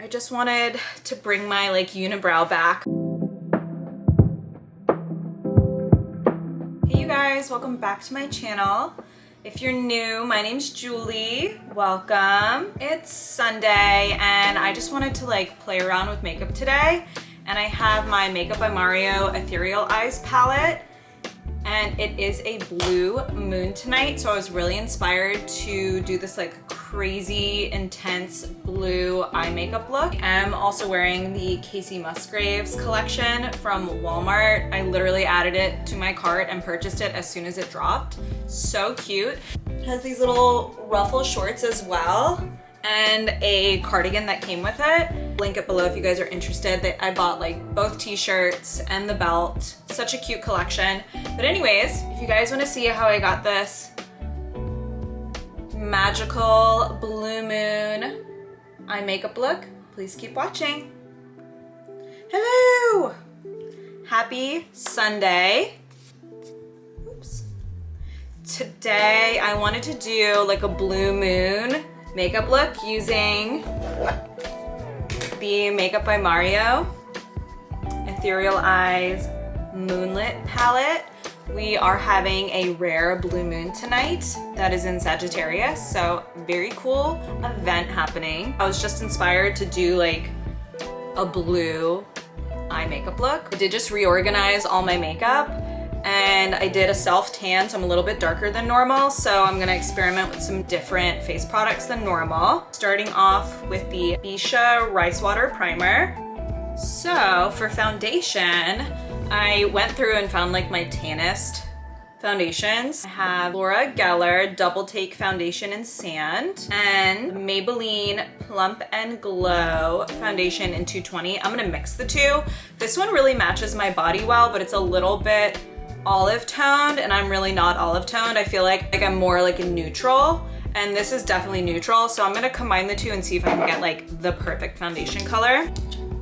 I just wanted to bring my like unibrow back. Hey you guys, welcome back to my channel. If you're new, my name's Julie. Welcome. It's Sunday and I just wanted to like play around with makeup today. And I have my Makeup by Mario Ethereal Eyes palette. And it is a blue moon tonight, so I was really inspired to do this like crazy intense blue eye makeup look. I'm also wearing the Casey Musgraves collection from Walmart. I literally added it to my cart and purchased it as soon as it dropped. So cute. It has these little ruffle shorts as well and a cardigan that came with it. Link it below if you guys are interested. I bought like both t-shirts and the belt. Such a cute collection. But anyways, if you guys want to see how I got this magical blue moon eye makeup look, please keep watching. Hello! Happy Sunday. Oops. Today I wanted to do like a blue moon makeup look using the Makeup by Mario Ethereal Eyes Moonlit palette. We are having a rare blue moon tonight that is in Sagittarius, so very cool event happening. I was just inspired to do like a blue eye makeup look. I did just reorganize all my makeup and I did a self tan, so I'm a little bit darker than normal, so I'm gonna experiment with some different face products than normal. Starting off with the Bisha Rice Water Primer. So for foundation, I went through and found like my tannest foundations. I have Laura Geller Double Take Foundation in Sand and Maybelline Plump and Glow Foundation in 220. I'm gonna mix the two. This one really matches my body well, but it's a little bit olive toned and I'm really not olive toned. I feel like I'm more like a neutral and this is definitely neutral. So I'm gonna combine the two and see if I can get like the perfect foundation color.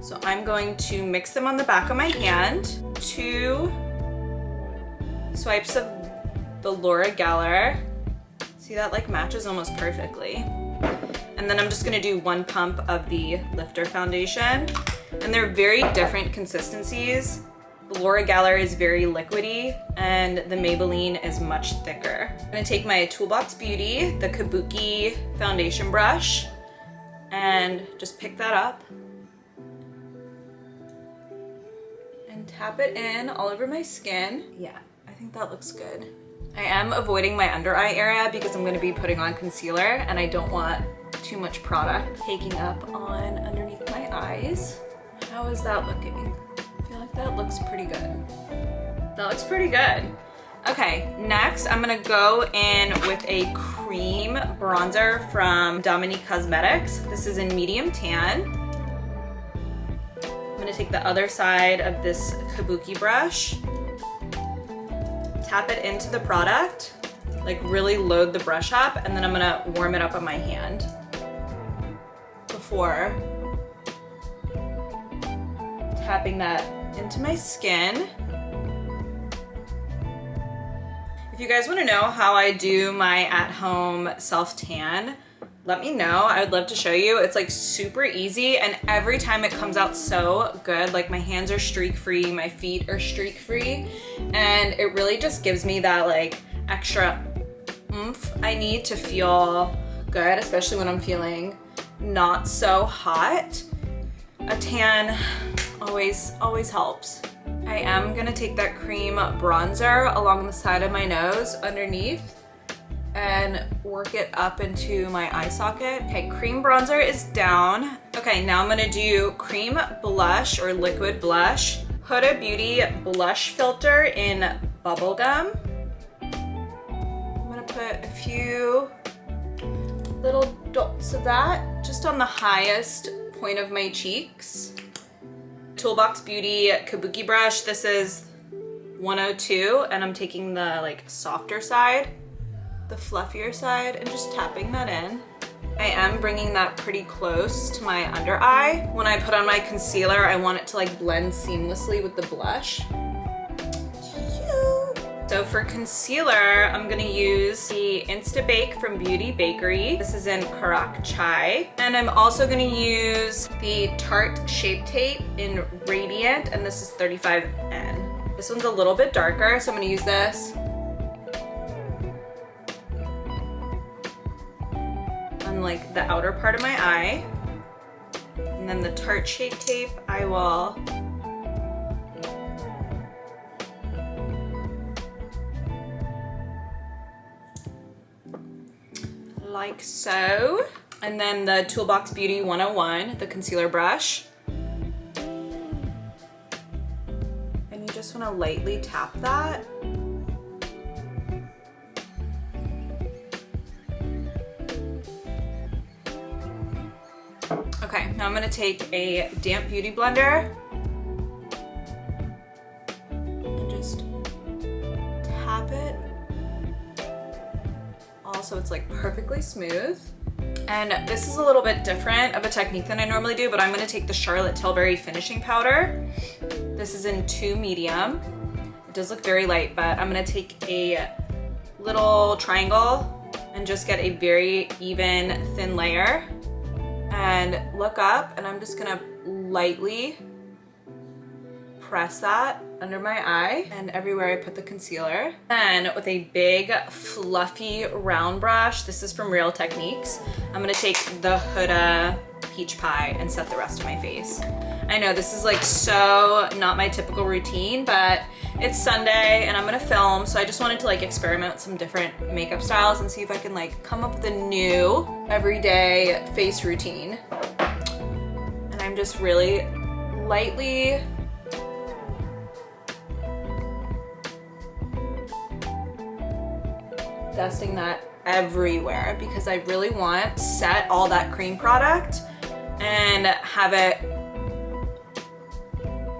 So I'm going to mix them on the back of my hand. 2 swipes of the Laura Geller. See, that like matches almost perfectly. And then I'm just gonna do 1 pump of the Lifter foundation. And they're very different consistencies. The Laura Geller is very liquidy and the Maybelline is much thicker. I'm gonna take my Toolbox Beauty, the Kabuki foundation brush, and just pick that up and tap it in all over my skin. Yeah, I think that looks good. I am avoiding my under eye area because I'm gonna be putting on concealer and I don't want too much product taking up on underneath my eyes. How is that looking? I feel like that looks pretty good. That looks pretty good. Okay, next I'm gonna go in with a cream bronzer from Dominique Cosmetics. This is in medium tan. I'm gonna take the other side of this Kabuki brush, tap it into the product, like really load the brush up, and then I'm gonna warm it up on my hand before tapping that into my skin. If you guys want to know how I do my at-home self-tan, let me know. I would love to show you. It's like super easy and every time it comes out so good. Like my hands are streak-free, my feet are streak-free, and it really just gives me that like extra oomph I need to feel good, especially when I'm feeling not so hot. A tan always helps. I am gonna take that cream bronzer along the side of my nose underneath and work it up into my eye socket. Okay, cream bronzer is down. Okay, now I'm gonna do cream blush or liquid blush. Huda Beauty blush filter in Bubblegum. I'm gonna put a few little dots of that just on the highest point of my cheeks. Toolbox Beauty Kabuki brush. This is 102 and I'm taking the like softer side, the fluffier side, and just tapping that in. I am bringing that pretty close to my under eye. When I put on my concealer, I want it to like blend seamlessly with the blush. So So for concealer, I'm gonna use the Insta Bake from Beauty Bakery. This is in Karak Chai. And I'm also gonna use the Tarte Shape Tape in Radiant, and this is 35N. This one's a little bit darker, so I'm gonna use this on like the outer part of my eye. And then the Tarte Shape Tape, I will like so. And then the Toolbox Beauty 101, the concealer brush. And you just want to lightly tap that. Okay, now I'm gonna take a damp beauty blender and just tap it all so it's like perfectly smooth. And this is a little bit different of a technique than I normally do, but I'm gonna take the Charlotte Tilbury finishing powder. This is in 2 medium. It does look very light, but I'm gonna take a little triangle and just get a very even thin layer. And look up, and I'm just gonna lightly press that under my eye and everywhere I put the concealer. Then with a big fluffy round brush, this is from Real Techniques, I'm gonna take the Huda Peach Pie and set the rest of my face. I know this is like so not my typical routine, but it's Sunday and I'm gonna film, so I just wanted to like experiment with some different makeup styles and see if I can like come up with a new everyday face routine. And I'm just really lightly dusting that everywhere because I really want to set all that cream product and have it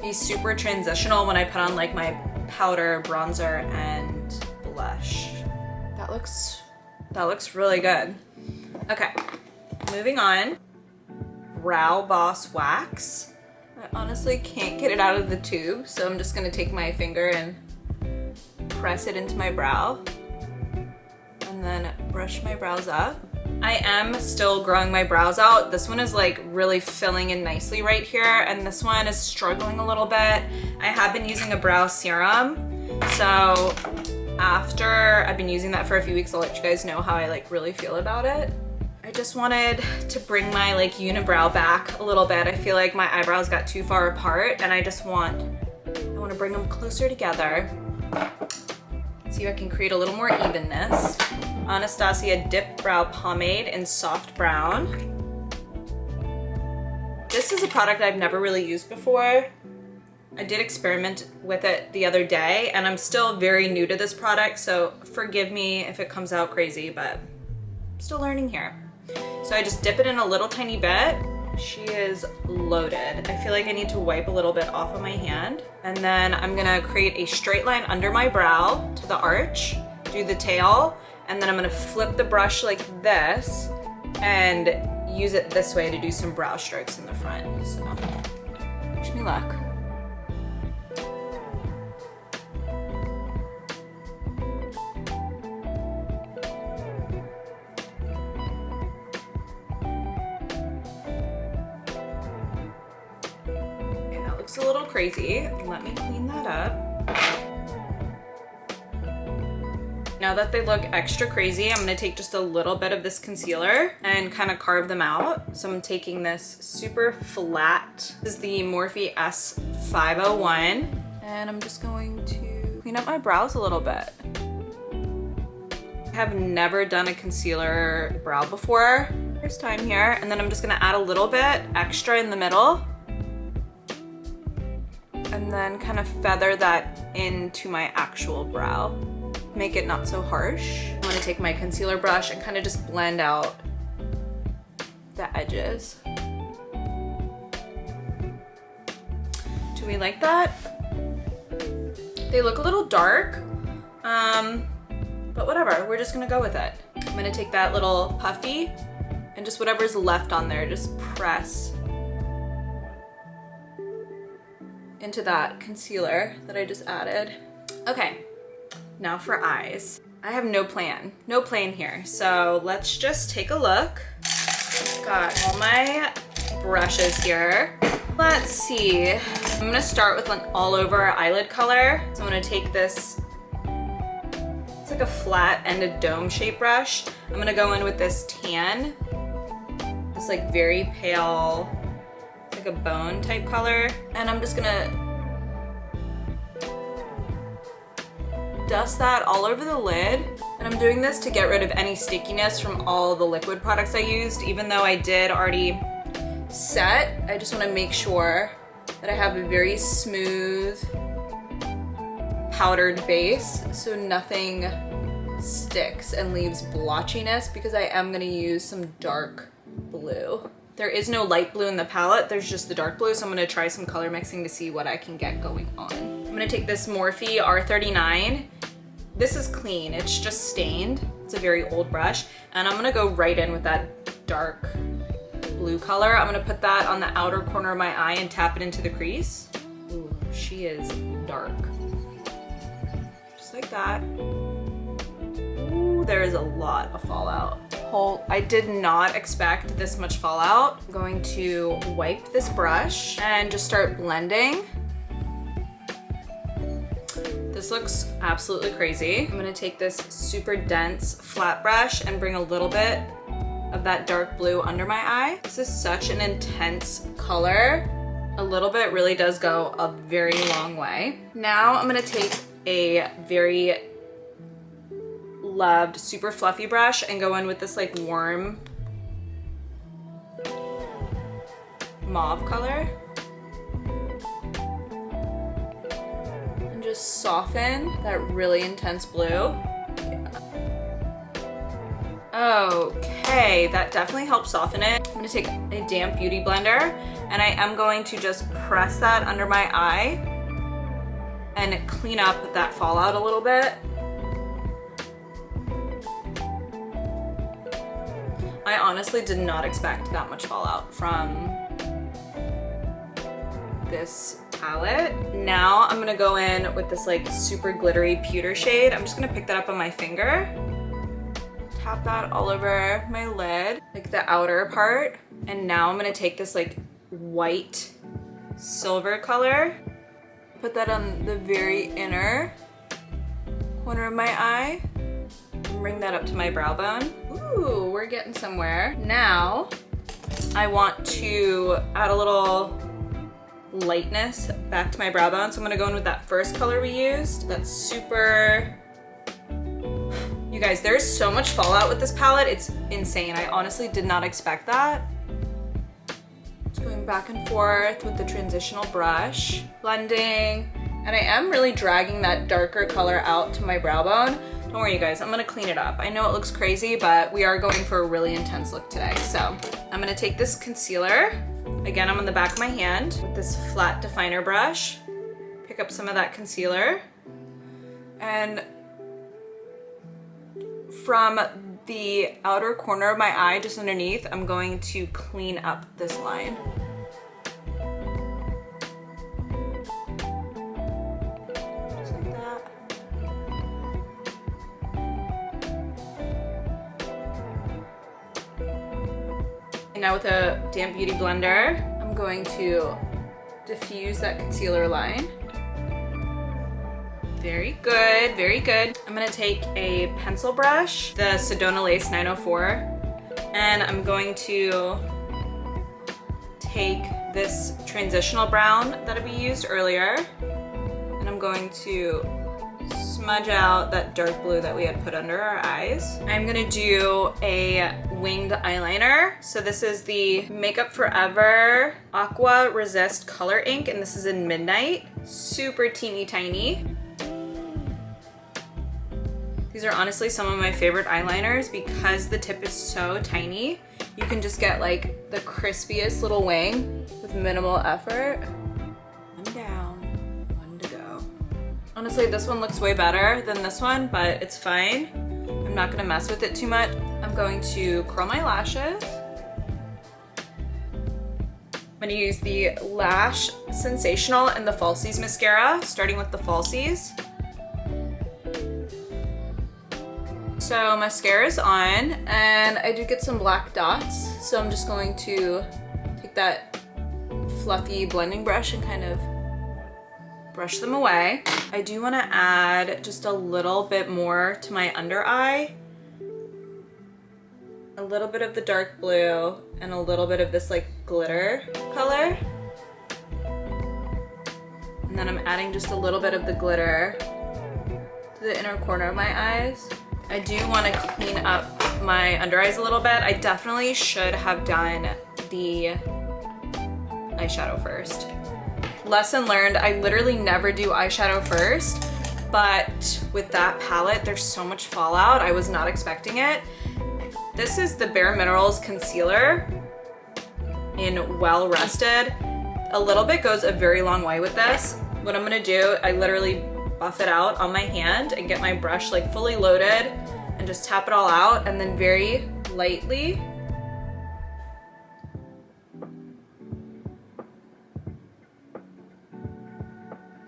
be super transitional when I put on like my powder, bronzer, and blush. That looks really good. Okay, moving on. Brow Boss Wax. I honestly can't get it out of the tube, so I'm just gonna take my finger and press it into my brow and then brush my brows up. I am still growing my brows out. This one is like really filling in nicely right here, and this one is struggling a little bit. I have been using a brow serum, so after I've been using that for a few weeks, I'll let you guys know how I like really feel about it. I just wanted to bring my like unibrow back a little bit. I feel like my eyebrows got too far apart, and I want to bring them closer together. See if I can create a little more evenness. Anastasia Dip Brow Pomade in Soft Brown. This is a product I've never really used before. I did experiment with it the other day, and I'm still very new to this product, so forgive me if it comes out crazy, but I'm still learning here. So I just dip it in a little tiny bit. She is loaded. I feel like I need to wipe a little bit off of my hand. And then I'm gonna create a straight line under my brow to the arch, do the tail, and then I'm gonna flip the brush like this and use it this way to do some brow strokes in the front. So, wish me luck. A little crazy. Let me clean that up. Now that they look extra crazy, I'm gonna take just a little bit of this concealer and kind of carve them out. So I'm taking this super flat. This is the Morphe S501. And I'm just going to clean up my brows a little bit. I have never done a concealer brow before. First time here. And then I'm just gonna add a little bit extra in the middle. And then kind of feather that into my actual brow. Make it not so harsh. I'm gonna take my concealer brush and kind of just blend out the edges. Do we like that? They look a little dark, but whatever, we're just gonna go with it. I'm gonna take that little puffy and just whatever's left on there, just press into that concealer that I just added. Okay, Now for eyes. I have no plan here. So let's just take a look. Got all my brushes here. Let's see. I'm gonna start with an all over eyelid color. So I'm gonna take this, it's like a flat ended dome shape brush. I'm gonna go in with this tan, this like very pale, like a bone type color. And I'm just gonna dust that all over the lid. And I'm doing this to get rid of any stickiness from all the liquid products I used. Even though I did already set, I just want to make sure that I have a very smooth powdered base so nothing sticks and leaves blotchiness, because I am going to use some dark blue. There is no light blue in the palette, there's just the dark blue, so I'm going to try some color mixing to see what I can get going on. I'm going to take this Morphe R39. This is clean, it's just stained. It's a very old brush, and I'm going to go right in with that dark blue color. I'm gonna put that on the outer corner of my eye and tap it into the crease. Ooh, she is dark. Just like that. Ooh, there is a lot of fallout. I did not expect this much fallout. I'm going to wipe this brush and just start blending. This looks absolutely crazy. I'm gonna take this super dense flat brush and bring a little bit of that dark blue under my eye. This is such an intense color. A little bit really does go a very long way. Now I'm gonna take a very loved, super fluffy brush and go in with this like warm mauve color. And just soften that really intense blue. Okay, that definitely helps soften it. I'm gonna take a damp beauty blender and I am going to just press that under my eye and clean up that fallout a little bit. I honestly did not expect that much fallout from this palette. Now I'm gonna go in with this like super glittery pewter shade. I'm just gonna pick that up on my finger. Tap that all over my lid, like the outer part. And now I'm gonna take this like white silver color, put that on the very inner corner of my eye, and bring that up to my brow bone. Ooh, we're getting somewhere. Now, I want to add a little lightness back to my brow bone. So I'm gonna go in with that first color we used. That's super... You guys, there's so much fallout with this palette. It's insane. I honestly did not expect that. Just going back and forth with the transitional brush, blending, and I am really dragging that darker color out to my brow bone. Don't worry, you guys, I'm gonna clean it up. I know it looks crazy, but we are going for a really intense look today. So I'm gonna take this concealer. Again, I'm on the back of my hand with this flat definer brush. Pick up some of that concealer, and from the outer corner of my eye, just underneath, I'm going to clean up this line. Just like that. And now with a damp beauty blender, I'm going to diffuse that concealer line. Very good, very good. I'm gonna take a pencil brush, the Sedona Lace 904, and I'm going to take this transitional brown that we used earlier, and I'm going to smudge out that dark blue that we had put under our eyes. I'm gonna do a winged eyeliner. So this is the Makeup Forever Aqua Resist Color Ink, and this is in Midnight. Super teeny tiny. These are honestly some of my favorite eyeliners because the tip is so tiny. You can just get like the crispiest little wing with minimal effort. One down, one to go. Honestly, this one looks way better than this one, but it's fine. I'm not gonna mess with it too much. I'm going to curl my lashes. I'm gonna use the Lash Sensational and the Falsies mascara, starting with the Falsies. So mascara's on, and I did get some black dots, so I'm just going to take that fluffy blending brush and kind of brush them away. I do want to add just a little bit more to my under eye. A little bit of the dark blue and a little bit of this like glitter color. And then I'm adding just a little bit of the glitter to the inner corner of my eyes. I do want to clean up my under eyes a little bit. I definitely should have done the eyeshadow first. Lesson learned, I literally never do eyeshadow first, but with that palette, there's so much fallout. I was not expecting it. This is the Bare Minerals concealer in Well Rested. A little bit goes a very long way with this. What I'm gonna do, I literally buff it out on my hand and get my brush like fully loaded and just tap it all out, and then very lightly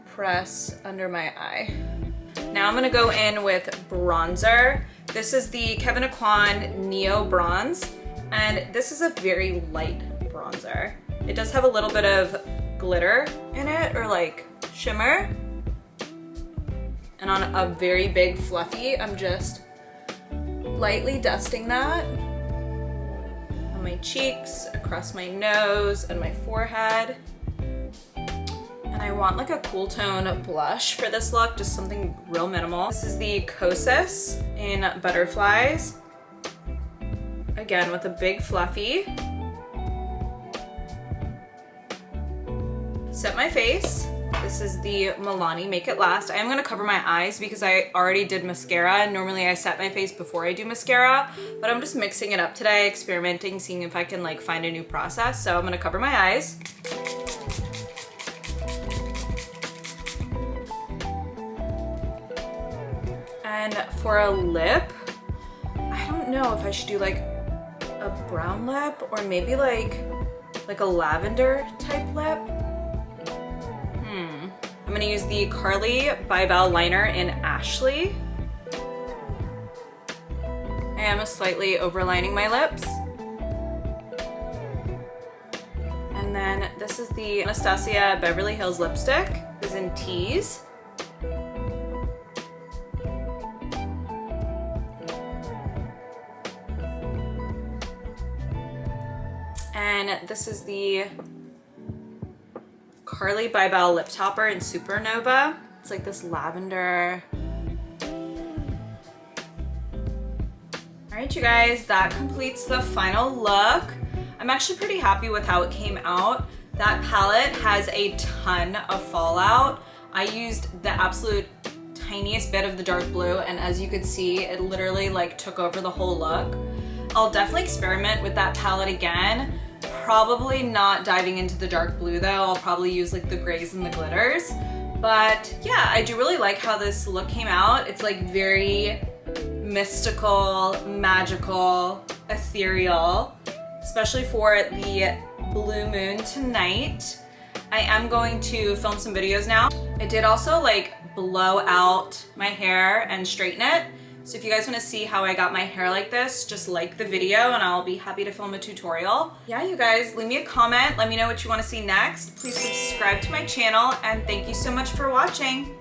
press under my eye. Now I'm gonna go in with bronzer. This is the Kevyn Aucoin Neo Bronze, and this is a very light bronzer. It does have a little bit of glitter in it, or like shimmer. And on a very big fluffy, I'm just lightly dusting that on my cheeks, across my nose, and my forehead. And I want like a cool tone blush for this look, just something real minimal. This is the Kosas in Butterflies. Again, with a big fluffy. Set my face. This is the Milani Make It Last. I am gonna cover my eyes because I already did mascara. Normally I set my face before I do mascara, but I'm just mixing it up today, experimenting, seeing if I can like find a new process. So I'm gonna cover my eyes. And for a lip, I don't know if I should do like a brown lip or maybe like a lavender type lip. I'm gonna use the Carly by Bell liner in Ashley. I am slightly overlining my lips. And then this is the Anastasia Beverly Hills lipstick. It's in Tease. And this is the Carly by Bell lip topper in Supernova. It's like this lavender. All right, you guys, that completes the final look. I'm actually pretty happy with how it came out. That palette has a ton of fallout. I used the absolute tiniest bit of the dark blue, and as you could see, it literally like took over the whole look. I'll definitely experiment with that palette again. Probably not diving into the dark blue though. I'll probably use like the grays and the glitters. But yeah, I do really like how this look came out. It's like very mystical, magical, ethereal, especially for the blue moon tonight. I am going to film some videos now. I did also like blow out my hair and straighten it. So if you guys want to see how I got my hair like this, just like the video and I'll be happy to film a tutorial. Yeah, you guys, leave me a comment. Let me know what you want to see next. Please subscribe to my channel, and thank you so much for watching.